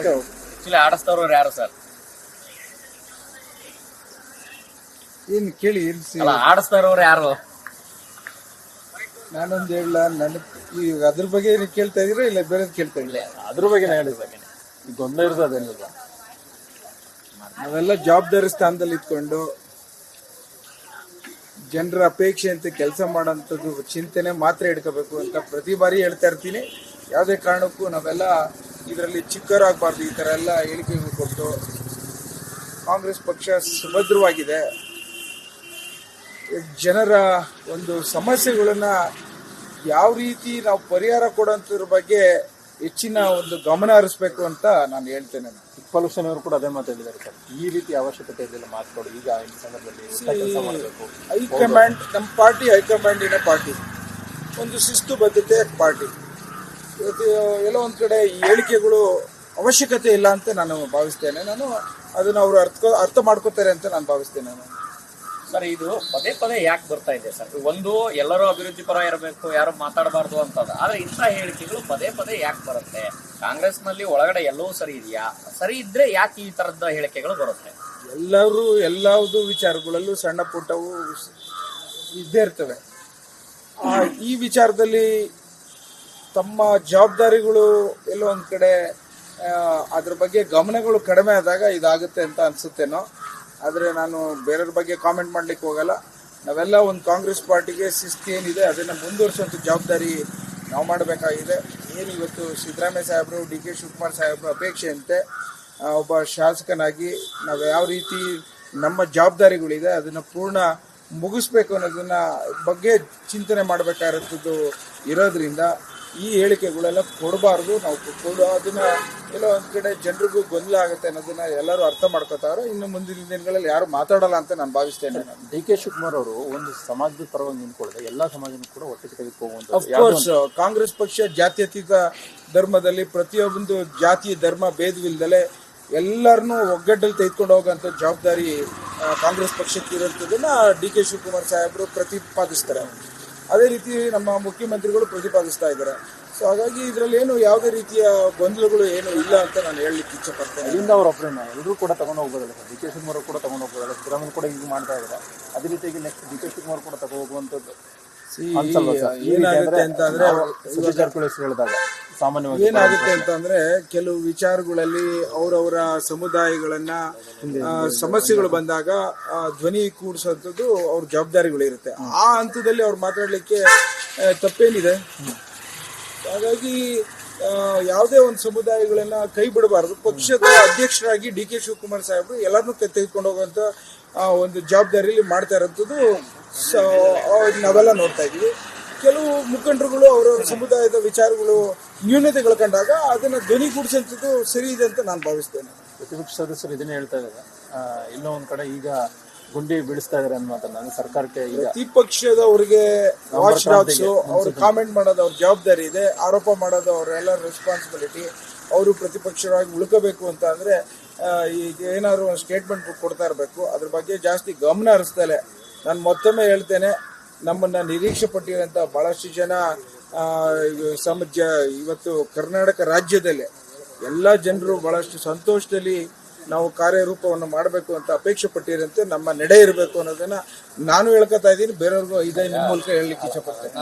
Actually ಆಡಿಸ್ತವ್ರು ಯಾರು sir? ಏನ್ ಕೇಳಿ ಅಲ್ಲ, ಆಡಿಸ್ತಾ ಇರೋರು ಯಾರು? ನಾನೊಂದು ಹೇಳ, ಈಗ ಅದ್ರ ಬಗ್ಗೆ ಕೇಳ್ತಾ ಇದೀರಾ ಇಲ್ಲ ಬೇರೆ ಕೇಳ್ತಾ ಇಲ್ಲ? ಅದ್ರ ಬಗ್ಗೆ ಹೇಳಿ ಸರ್. ಈಗ ಗೊಂದಲ ಇರೋದು ಅದೇನಿಲ್ಲ. ನಾವೆಲ್ಲ ಜವಾಬ್ದಾರಿ ಸ್ಥಾನದಲ್ಲಿ ಇಟ್ಕೊಂಡು ಜನರ ಅಪೇಕ್ಷೆ ಅಂತ ಕೆಲಸ ಮಾಡೋಂಥದ್ದು ಚಿಂತನೆ ಮಾತ್ರ ಇಟ್ಕೋಬೇಕು ಅಂತ ಪ್ರತಿ ಬಾರಿ ಹೇಳ್ತಾ ಇರ್ತೀನಿ. ಯಾವುದೇ ಕಾರಣಕ್ಕೂ ನಾವೆಲ್ಲ ಇದರಲ್ಲಿ ಚಿಕ್ಕವರಾಗಬಾರ್ದು. ಈ ಥರ ಎಲ್ಲ ಹೇಳಿಕೆಗಳು ಕೊಟ್ಟು ಕಾಂಗ್ರೆಸ್ ಪಕ್ಷ ಸುಭದ್ರವಾಗಿದೆ. ಜನರ ಒಂದು ಸಮಸ್ಯೆಗಳನ್ನ ಯಾವ ರೀತಿ ನಾವು ಪರಿಹಾರ ಕೊಡೋಂಥದ್ರ ಬಗ್ಗೆ ಹೆಚ್ಚಿನ ಒಂದು ಗಮನ ಹರಿಸ್ಬೇಕು ಅಂತ ನಾನು ಹೇಳ್ತೇನೆ. ತಿಪ್ಪಲುಕ್ಷನ್ ಅವರು ಕೂಡ ಅದೇ ಮಾತಾಡಿದ್ದಾರೆ ಸರ್. ಈ ರೀತಿ ಅವಶ್ಯಕತೆ ಇದೆಲ್ಲ ಮಾತುಗಳು ಈಗ ಈ ಸಂದರ್ಭದಲ್ಲಿ ಹೈಕಮಾಂಡ್, ನಮ್ಮ ಪಾರ್ಟಿ ಹೈಕಮಾಂಡಿನ ಪಾರ್ಟಿ, ಒಂದು ಶಿಸ್ತುಬದ್ಧತೆ ಪಾರ್ಟಿ. ಇವತ್ತು ಎಲ್ಲೋ ಒಂದು ಕಡೆ ಈ ಹೇಳಿಕೆಗಳು ಅವಶ್ಯಕತೆ ಇಲ್ಲ ಅಂತ ನಾನು ಭಾವಿಸ್ತೇನೆ. ನಾನು ಅದನ್ನ ಅವರು ಅರ್ಥ ಮಾಡ್ಕೋತಾರೆ ಅಂತ ನಾನು ಭಾವಿಸ್ತೇನೆ. ಸರ್, ಇದು ಪದೇ ಪದೇ ಯಾಕೆ ಬರ್ತಾ ಇದೆ ಸರ್? ಒಂದು, ಎಲ್ಲರೂ ಅಭಿವೃದ್ಧಿ ಪರ ಇರಬೇಕು, ಯಾರು ಮಾತಾಡಬಾರ್ದು ಅಂತದ. ಆದ್ರೆ ಇಂಥ ಹೇಳಿಕೆಗಳು ಪದೇ ಪದೇ ಯಾಕೆ ಬರುತ್ತೆ? ಕಾಂಗ್ರೆಸ್ ನಲ್ಲಿ ಒಳಗಡೆ ಎಲ್ಲವೂ ಸರಿ ಇದೆಯಾ? ಸರಿ ಇದ್ರೆ ಯಾಕೆ ಈ ತರದ ಹೇಳಿಕೆಗಳು ಬರುತ್ತೆ? ಎಲ್ಲಾವುದು ವಿಚಾರಗಳಲ್ಲೂ ಸಣ್ಣ ಪುಟ್ಟವು ಇದ್ದೇ ಇರ್ತವೆ. ಈ ವಿಚಾರದಲ್ಲಿ ತಮ್ಮ ಜವಾಬ್ದಾರಿಗಳು ಎಲ್ಲೋ ಒಂದ್ ಕಡೆ ಅದ್ರ ಬಗ್ಗೆ ಗಮನಗಳು ಕಡಿಮೆ ಆದಾಗ ಇದಾಗುತ್ತೆ ಅಂತ ಅನ್ಸುತ್ತೇನೋ. ಆದರೆ ನಾನು ಬೇರೆಯವ್ರ ಬಗ್ಗೆ ಕಾಮೆಂಟ್ ಮಾಡ್ಲಿಕ್ಕೆ ಹೋಗಲ್ಲ. ನಾವೆಲ್ಲ ಒಂದು ಕಾಂಗ್ರೆಸ್ ಪಾರ್ಟಿಗೆ ಶಿಸ್ತು ಏನಿದೆ ಅದನ್ನು ಮುಂದುವರಿಸುವಂಥ ಜವಾಬ್ದಾರಿ ನಾವು ಮಾಡಬೇಕಾಗಿದೆ. ಏನು ಇವತ್ತು ಸಿದ್ದರಾಮಯ್ಯ ಸಾಹೇಬರು, ಡಿ ಕೆ ಶಿವಕುಮಾರ್ ಸಾಹೇಬರು ಅಪೇಕ್ಷೆಯಂತೆ ಒಬ್ಬ ಶಾಸಕನಾಗಿ ನಾವು ಯಾವ ರೀತಿ ನಮ್ಮ ಜವಾಬ್ದಾರಿಗಳಿದೆ ಅದನ್ನು ಪೂರ್ಣ ಮುಗಿಸ್ಬೇಕು ಅನ್ನೋದನ್ನ ಬಗ್ಗೆ ಚಿಂತನೆ ಮಾಡಬೇಕಾಗಿರೋದು ಇರೋದ್ರಿಂದ ಈ ಹೇಳಿಕೆಗಳೆಲ್ಲ ಕೊಡಬಾರ್ದು. ನಾವು ಅದನ್ನ ಎಲ್ಲೋ ಒಂದ್ ಕಡೆ ಜನರಿಗೂ ಗೊಂದಲ ಆಗುತ್ತೆ ಅನ್ನೋದನ್ನ ಎಲ್ಲರೂ ಅರ್ಥ ಮಾಡ್ಕೋತಾರೆ. ಇನ್ನು ಮುಂದಿನ ದಿನಗಳಲ್ಲಿ ಯಾರು ಮಾತಾಡಲ್ಲ ಅಂತ ನಾನು ಭಾವಿಸ್ತೇನೆ. ಡಿ ಕೆ ಶಿವಕುಮಾರ್ ಅವರು ಒಂದು ಸಮಾಜದ ಪರವಾಗಿ ನಿಂತ್ಕೊಳ್ಳದೆ ಎಲ್ಲಾ ಸಮಾಜನೂ ಕೂಡ ಒಟ್ಟಿಗೆ ತೆಗೆದುಕೊಳ್ಳುವಂತ. ಅಫ್ಕೋರ್ಸ್ ಕಾಂಗ್ರೆಸ್ ಪಕ್ಷ ಜಾತ್ಯತೀತ ಧರ್ಮದಲ್ಲಿ ಪ್ರತಿಯೊಂದು ಜಾತಿ ಧರ್ಮ ಭೇದವಿಲ್ಲದಲೆ ಎಲ್ಲರನ್ನೂ ಒಗ್ಗಟ್ಟಲ್ಲಿ ತೆಗೆದುಕೊಂಡು ಹೋಗುವಂಥ ಜವಾಬ್ದಾರಿ ಕಾಂಗ್ರೆಸ್ ಪಕ್ಷಕ್ಕೆ ಇರುವಂಥದ್ದನ್ನ ಡಿ ಕೆ ಶಿವಕುಮಾರ್ ಸಾಹೇಬರು ಪ್ರತಿಪಾದಿಸ್ತಾರೆ. ಅದೇ ರೀತಿ ನಮ್ಮ ಮುಖ್ಯಮಂತ್ರಿಗಳು ಪ್ರತಿಪಾದಿಸ್ತಾ ಇದ್ದಾರೆ. ಸೊ ಹಾಗಾಗಿ ಇದರಲ್ಲಿ ಏನು ಯಾವುದೇ ರೀತಿಯ ಗೊಂದಲಗಳು ಏನು ಇಲ್ಲ ಅಂತ ನಾನು ಹೇಳಲಿಕ್ಕೆ ಇಚ್ಛೆ ಪಡ್ತೇನೆ. ಇದರಿಂದ ಅವ್ರ ಒಬ್ಬರನ್ನ ಎಲ್ಲರೂ ಕೂಡ ತಗೊಂಡು ಹೋಗೋದಲ್ಲ ಸರ್. ಡಿ ಕೆ ಶಿವಕುಮಾರ್ ಕೂಡ ತಗೊಂಡು ಹೋಗೋದಲ್ಲ, ಸಿದ್ದರಾಮಯ್ಯ ಕೂಡ ಈಗ ಮಾಡ್ತಾ ಇದ್ದಾರೆ. ಅದೇ ರೀತಿಯಾಗಿ ನೆಕ್ಸ್ಟ್ ಡಿ ಕೆ ಶಿವಕುಮಾರ್ ಕೂಡ ತಗೊಂಡು ಹೋಗುವಂಥದ್ದು ಏನಾಗುತ್ತೆ ಅಂತಂದ್ರೆ ಹೇಳಿದಾಗ ಸಾಮಾನ್ಯವಾಗಿ ಏನಾಗುತ್ತೆ ಅಂತಂದ್ರೆ ಕೆಲವು ವಿಚಾರಗಳಲ್ಲಿ ಅವರವರ ಸಮುದಾಯಗಳನ್ನ ಸಮಸ್ಯೆಗಳು ಬಂದಾಗ ಧ್ವನಿ ಕೂಡಿಸೋಂಥದ್ದು ಅವ್ರ ಜವಾಬ್ದಾರಿಗಳಿರುತ್ತೆ. ಆ ಹಂತದಲ್ಲಿ ಅವ್ರು ಮಾತಾಡ್ಲಿಕ್ಕೆ ತಪ್ಪೇನಿದೆ. ಹಾಗಾಗಿ ಯಾವುದೇ ಒಂದು ಸಮುದಾಯಗಳನ್ನ ಕೈ ಬಿಡಬಾರದು. ಪಕ್ಷದ ಅಧ್ಯಕ್ಷರಾಗಿ ಡಿ ಕೆ ಶಿವಕುಮಾರ್ ಸಾಹೇಬರು ಎಲ್ಲರನ್ನೂ ತೆಗೆದುಕೊಂಡು ಹೋಗುವಂತ ಒಂದು ಜವಾಬ್ದಾರಿಯಲ್ಲಿ ಮಾಡ್ತಾ ಇರೋಂಥದ್ದು ನಾವೆಲ್ಲ ನೋಡ್ತಾ ಇದೀವಿ. ಕೆಲವು ಮುಖಂಡರುಗಳು ಅವರವರ ಸಮುದಾಯದ ವಿಚಾರಗಳು ನ್ಯೂನತೆಗಳು ಕಂಡಾಗ ಅದನ್ನ ಧ್ವನಿಗೂಡಿಸುವಂಥದ್ದು ಸರಿ ಇದೆ ಅಂತ ನಾನು ಭಾವಿಸ್ತೇನೆ. ಪ್ರತಿಪಕ್ಷ ಸದಸ್ಯರು ಇದನ್ನೇ ಹೇಳ್ತಾ ಇದ್ದಾರೆ. ಇನ್ನೂ ಒಂದ್ ಕಡೆ ಈಗ ಗುಂಡಿ ಬೀಳಿಸ್ತಾ ಇದಾರೆ ಅನ್ನೋ ಸರ್ಕಾರಕ್ಕೆ ಪ್ರತಿಪಕ್ಷದವರಿಗೆ ವಾಚ್ ಡಾಗ್ಸ್ ಅವ್ರು ಕಾಮೆಂಟ್ ಮಾಡೋದು ಅವ್ರ ಜವಾಬ್ದಾರಿ ಇದೆ, ಆರೋಪ ಮಾಡೋದು ಅವರೆಲ್ಲ ರೆಸ್ಪಾನ್ಸಿಬಿಲಿಟಿ. ಅವರು ಪ್ರತಿಪಕ್ಷವಾಗಿ ಉಳ್ಕೋಬೇಕು ಅಂತ ಅಂದ್ರೆ ಈಗ ಏನಾದ್ರು ಒಂದು ಸ್ಟೇಟ್ಮೆಂಟ್ ಕೊಡ್ತಾ ಇರಬೇಕು. ಅದ್ರ ಬಗ್ಗೆ ಜಾಸ್ತಿ ಗಮನ ಹರಿಸ್ದಲೆ ನಾನು ಮತ್ತೊಮ್ಮೆ ಹೇಳ್ತೇನೆ, ನಮ್ಮನ್ನ ನಿರೀಕ್ಷೆ ಪಟ್ಟಿರುವಂತ ಬಹಳಷ್ಟು ಜನ ಇವತ್ತು ಕರ್ನಾಟಕ ರಾಜ್ಯದಲ್ಲೇ ಎಲ್ಲ ಜನರು ಬಹಳಷ್ಟು ಸಂತೋಷದಲ್ಲಿ ನಾವು ಕಾರ್ಯರೂಪವನ್ನು ಮಾಡಬೇಕು ಅಂತ ಅಪೇಕ್ಷೆ ಪಟ್ಟಿರಂತೆ ನಮ್ಮ ನಡೆ ಇರಬೇಕು ಅನ್ನೋದನ್ನ ನಾನು ಹೇಳ್ಕೊತಾ ಇದ್ದೀನಿ. ಬೇರೆಯವ್ರಿಗೂ ಇದೇ ನಿಮ್ಮ ಮೂಲಕ ಹೇಳಲಿಕ್ಕೆ ಇಚ್ಛೆ ಪಡ್ತೇನೆ.